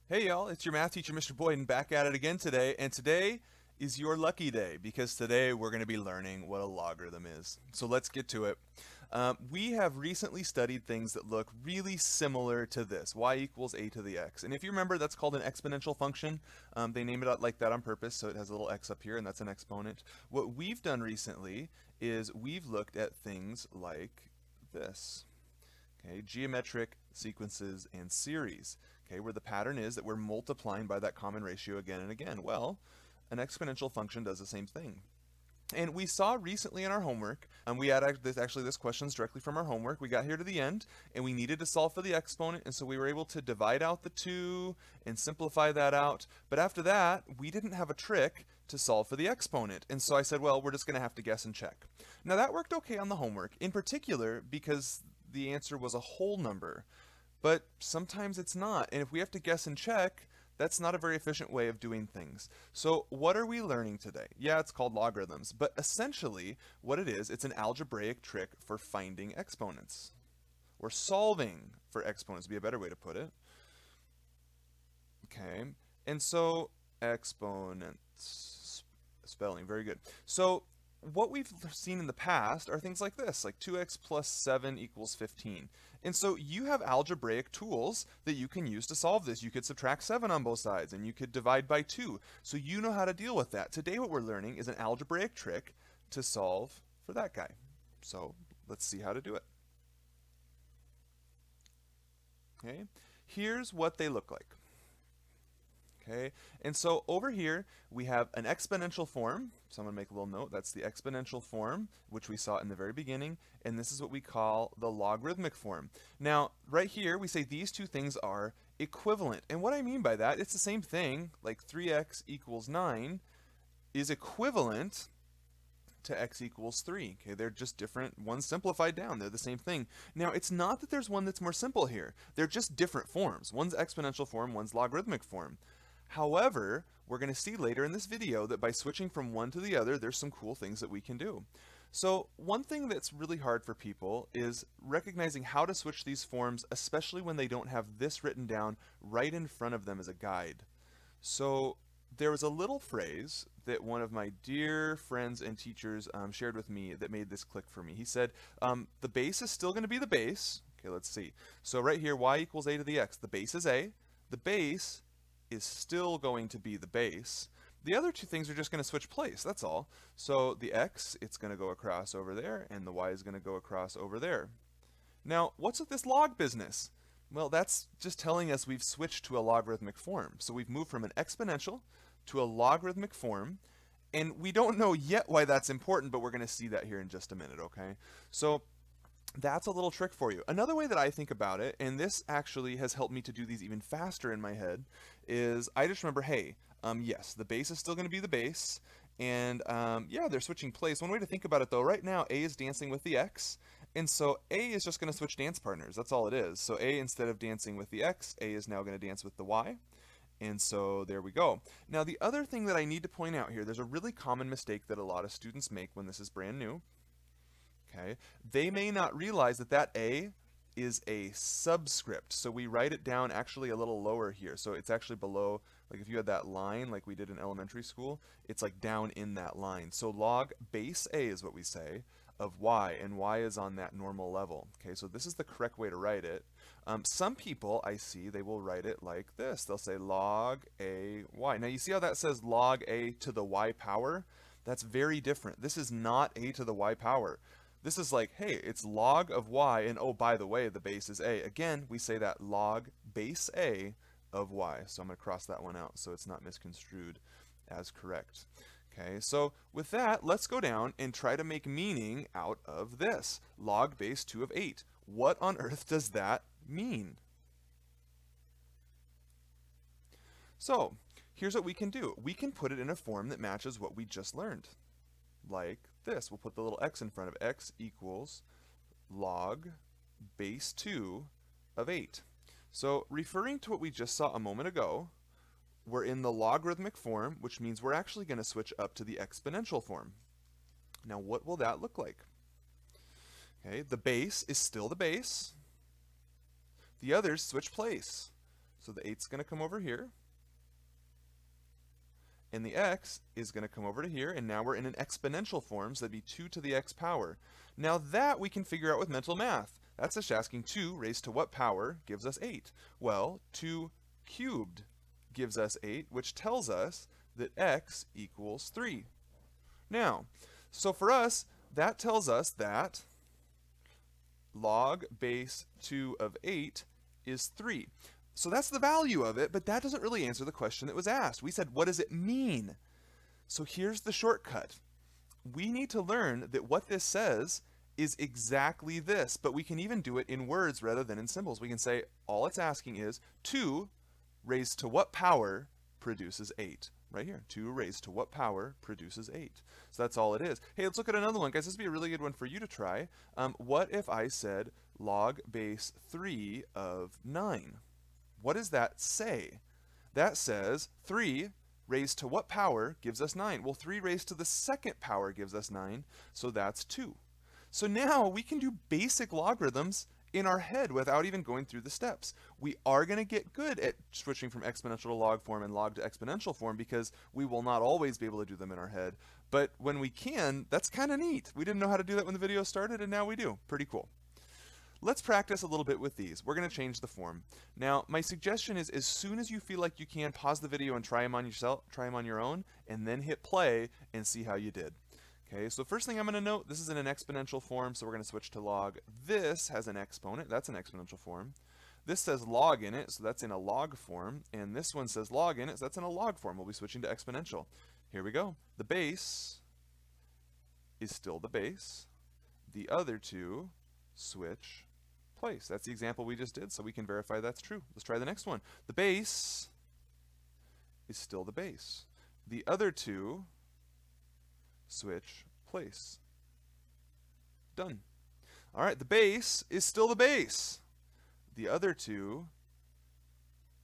Hey y'all, it's your math teacher, Mr. Boyden, back at it again today, and today is your lucky day because today we're going to be learning what a logarithm is. So let's get to it. We have recently studied things that look really similar to this, y equals a to the x. And if you remember, that's called an exponential function. They name it out like that on purpose, so it has a little x up here, and that's an exponent. What we've done recently is we've looked at things like this. Okay, geometric sequences and series, okay, where the pattern is that we're multiplying by that common ratio again and again. Well, an exponential function does the same thing. And we saw recently in our homework, we had this question's directly from our homework. We got here to the end, and we needed to solve for the exponent, and so we were able to divide out the 2 and simplify that out. But after that, we didn't have a trick to solve for the exponent. And so I said, well, we're just going to have to guess and check. Now that worked okay on the homework, in particular because the answer was a whole number. But sometimes it's not, and if we have to guess and check, that's not a very efficient way of doing things. So what are we learning today? Yeah, it's called logarithms, but essentially what it is, it's an algebraic trick for finding exponents. Or solving for exponents would be a better way to put it. Okay, and so exponents, spelling, very good. So what we've seen in the past are things like this, like 2x plus 7 equals 15. And so you have algebraic tools that you can use to solve this. You could subtract 7 on both sides, and you could divide by 2. So you know how to deal with that. Today what we're learning is an algebraic trick to solve for that guy. So let's see how to do it. Okay, here's what they look like. Okay, and so over here we have an exponential form. So I'm going to make a little note. That's the exponential form, which we saw in the very beginning, and this is what we call the logarithmic form. Now, right here we say these two things are equivalent, and what I mean by that, it's the same thing, like 3x equals 9 is equivalent to x equals 3. Okay, they're just different. One's simplified down. They're the same thing. Now, it's not that there's one that's more simple here. They're just different forms. One's exponential form, one's logarithmic form. However, we're going to see later in this video that by switching from one to the other, there's some cool things that we can do. So one thing that's really hard for people is recognizing how to switch these forms, especially when they don't have this written down right in front of them as a guide. So there was a little phrase that one of my dear friends and teachers shared with me that made this click for me. He said, the base is still going to be the base. Okay, let's see. So right here, y equals a to the x. The base is a. The base is still going to be the base. The other two things are just going to switch place, that's all. So the x, it's going to go across over there, and the y is going to go across over there. Now, what's with this log business? Well, that's just telling us we've switched to a logarithmic form. So we've moved from an exponential to a logarithmic form, and we don't know yet why that's important, but we're going to see that here in just a minute, okay? So that's a little trick for you. Another way that I think about it, and this actually has helped me to do these even faster in my head, is I just remember, hey, yes, the base is still going to be the base, and yeah, they're switching place. One way to think about it though, right now a is dancing with the x, and so a is just going to switch dance partners. That's all it is. So a, instead of dancing with the x, a is now going to dance with the y. And so there we go. Now the other thing that I need to point out here, there's a really common mistake that a lot of students make when this is brand new. Okay, they may not realize that that a is a subscript. So we write it down actually a little lower here. So it's actually below, like if you had that line like we did in elementary school, it's like down in that line. So log base a is what we say of y, and y is on that normal level. Okay, so this is the correct way to write it. Some people I see, they will write it like this. They'll say log a y. Now you see how that says log a to the y power? That's very different. This is not a to the y power. This is like, hey, it's log of y, and oh, by the way, the base is a. Again, we say that log base a of y. So I'm going to cross that one out so it's not misconstrued as correct. Okay, so with that, let's go down and try to make meaning out of this. Log base 2 of 8. What on earth does that mean? So here's what we can do. We can put it in a form that matches what we just learned. Like this. We'll put the little x in front of x equals log base 2 of 8. So referring to what we just saw a moment ago, we're in the logarithmic form, which means we're actually going to switch up to the exponential form. Now what will that look like? Okay, the base is still the base. The others switch place. So the 8's going to come over here. And the x is going to come over to here, and now we're in an exponential form, so that'd be 2 to the x power. Now that we can figure out with mental math. That's just asking 2 raised to what power gives us 8? Well, 2 cubed gives us 8, which tells us that x equals 3. Now, so for us, that tells us that log base 2 of 8 is 3. So that's the value of it, but that doesn't really answer the question that was asked. We said, what does it mean? So here's the shortcut. We need to learn that what this says is exactly this, but we can even do it in words rather than in symbols. We can say, all it's asking is 2 raised to what power produces 8? Right here, 2 raised to what power produces 8? So that's all it is. Hey, let's look at another one. Guys, this would be a really good one for you to try. What if I said log base 3 of 9? What does that say? That says 3 raised to what power gives us 9? Well, 3 raised to the second power gives us 9, so that's 2. So now we can do basic logarithms in our head without even going through the steps. We are going to get good at switching from exponential to log form and log to exponential form because we will not always be able to do them in our head. But when we can, that's kind of neat. We didn't know how to do that when the video started, and now we do. Pretty cool. Let's practice a little bit with these. We're going to change the form. Now, my suggestion is as soon as you feel like you can, pause the video and try them on yourself, try them on your own, and then hit play and see how you did. Okay, so first thing I'm going to note, this is in an exponential form, so we're going to switch to log. This has an exponent, that's an exponential form. This says log in it, so that's in a log form, and this one says log in it, so that's in a log form. We'll be switching to exponential. Here we go. The base is still the base. The other two switch place. That's the example we just did, so we can verify that's true. Let's try the next one. The base is still the base. The other two switch place. Done. All right, the base is still the base. The other two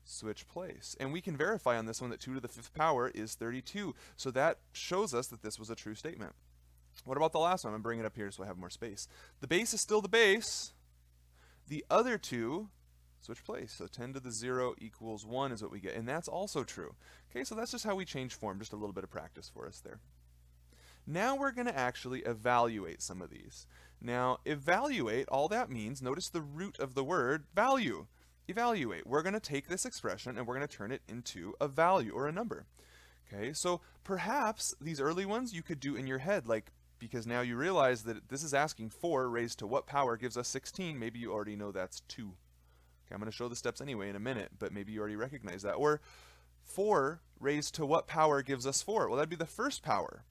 switch place. And we can verify on this one that 2 to the 5th power is 32. So that shows us that this was a true statement. What about the last one? I'm going to bring it up here so I have more space. The base is still the base. The other two switch place. So 10 to the 0 equals 1 is what we get. And that's also true. Okay, so that's just how we change form. Just a little bit of practice for us there. Now we're going to actually evaluate some of these. Now, evaluate, all that means, notice the root of the word value. Evaluate. We're going to take this expression and we're going to turn it into a value or a number. Okay, so perhaps these early ones you could do in your head, like, because now you realize that this is asking 4 raised to what power gives us 16. Maybe you already know that's 2. Okay, I'm going to show the steps anyway in a minute, but maybe you already recognize that. Or 4 raised to what power gives us 4? Well, that'd be the first power.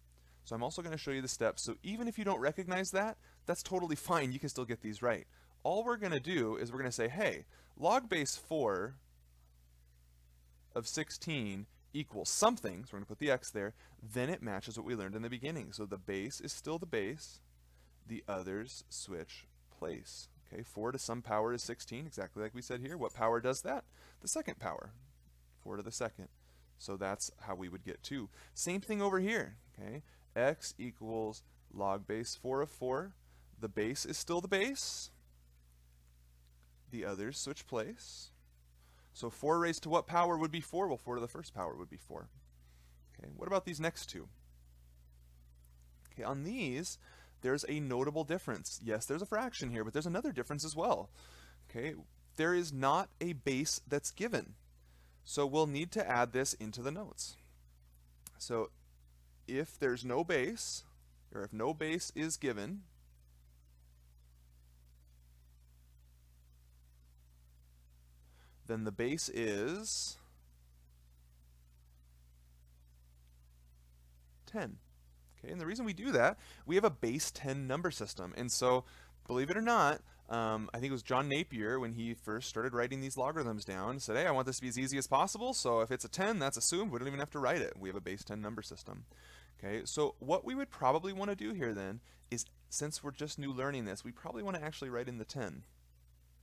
So I'm also going to show you the steps. So even if you don't recognize that, that's totally fine. You can still get these right. All we're going to do is we're going to say, hey, log base 4 of 16 equals something. So we're going to put the x there. Then it matches what we learned in the beginning. So the base is still the base. The others switch place. Okay, 4 to some power is 16, exactly like we said here. What power does that? The second power, 4 to the second. So that's how we would get 2. Same thing over here. Okay, x equals log base 4 of 4. The base is still the base. The others switch place. So 4 raised to what power would be 4? Well, 4 to the first power would be 4. Okay, what about these next two? Okay, on these, there's a notable difference. Yes, there's a fraction here, but there's another difference as well. Okay, there is not a base that's given. So we'll need to add this into the notes. So if there's no base, or if no base is given, then the base is 10. Okay, and the reason we do that, we have a base 10 number system. And so, believe it or not, I think it was John Napier, when he first started writing these logarithms down, said, hey, I want this to be as easy as possible, so if it's a 10, that's assumed. We don't even have to write it. We have a base 10 number system. Okay, so what we would probably want to do here then is, since we're just new learning this, we probably want to actually write in the 10.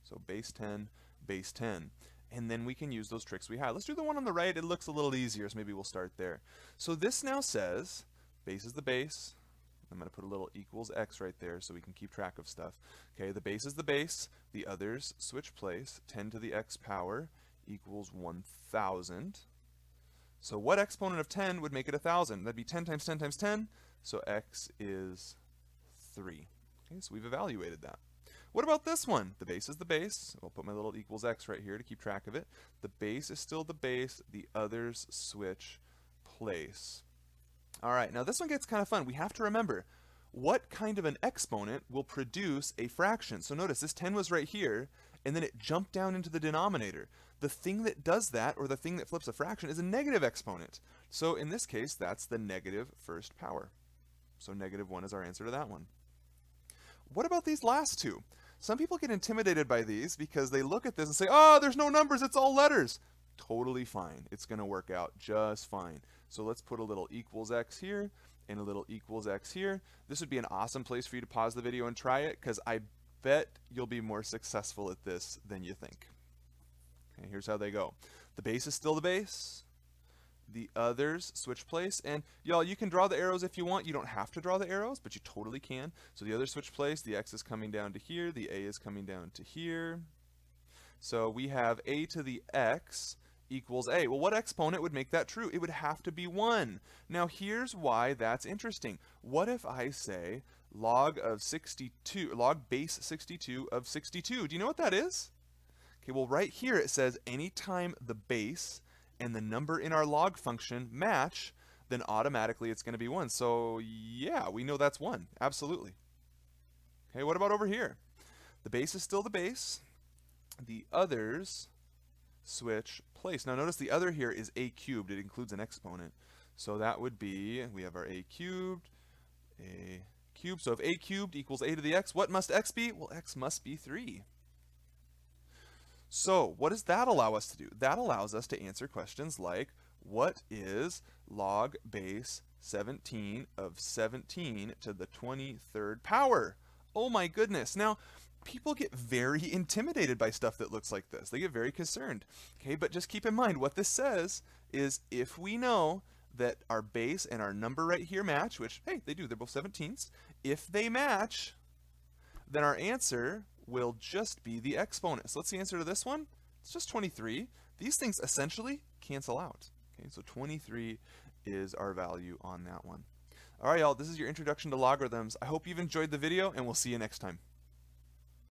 So base 10, base 10. And then we can use those tricks we had. Let's do the one on the right. It looks a little easier, so maybe we'll start there. So this now says, base is the base. I'm going to put a little equals x right there so we can keep track of stuff. Okay, the base is the base. The others switch place. 10 to the x power equals 1,000. So what exponent of 10 would make it 1,000? That'd be 10 times 10 times 10, so x is 3. Okay, so we've evaluated that. What about this one? The base is the base. I'll put my little equals x right here to keep track of it. The base is still the base. The others switch place. All right, now this one gets kind of fun. We have to remember what kind of an exponent will produce a fraction. So notice this 10 was right here, and then it jumped down into the denominator. The thing that does that, or the thing that flips a fraction, is a negative exponent. So in this case, that's the negative first power. So -1 is our answer to that one. What about these last two? Some people get intimidated by these because they look at this and say, oh, there's no numbers, it's all letters. Totally fine. It's going to work out just fine. So let's put a little equals x here and a little equals x here. This would be an awesome place for you to pause the video and try it, because I bet you'll be more successful at this than you think. Okay, here's how they go. The base is still the base. The others switch place, and y'all, you can draw the arrows if you want. You don't have to draw the arrows, but you totally can. So the others switch place. The x is coming down to here. The a is coming down to here. So we have a to the x equals a. Well, what exponent would make that true? It would have to be 1. Now here's why that's interesting. What if I say log base 62 of 62? Do you know what that is? Okay, well right here it says anytime the base and the number in our log function match, then automatically it's going to be 1. So yeah, we know that's 1. Absolutely. Okay, what about over here? The base is still the base. The others switch place. Now notice the other here is a cubed. It includes an exponent. So that would be, we have our a cubed. So if a cubed equals a to the x, what must x be? Well, x must be 3. So what does that allow us to do? That allows us to answer questions like, what is log base 17 of 17 to the 23rd power? Oh my goodness. Now, people get very intimidated by stuff that looks like this. They get very concerned. Okay, but just keep in mind what this says is if we know that our base and our number right here match, which, hey, they do, they're both 17ths. If they match, then our answer will just be the exponent. So what's the answer to this one? It's just 23. These things essentially cancel out. Okay, so 23 is our value on that one. All right, y'all, this is your introduction to logarithms. I hope you've enjoyed the video, and we'll see you next time.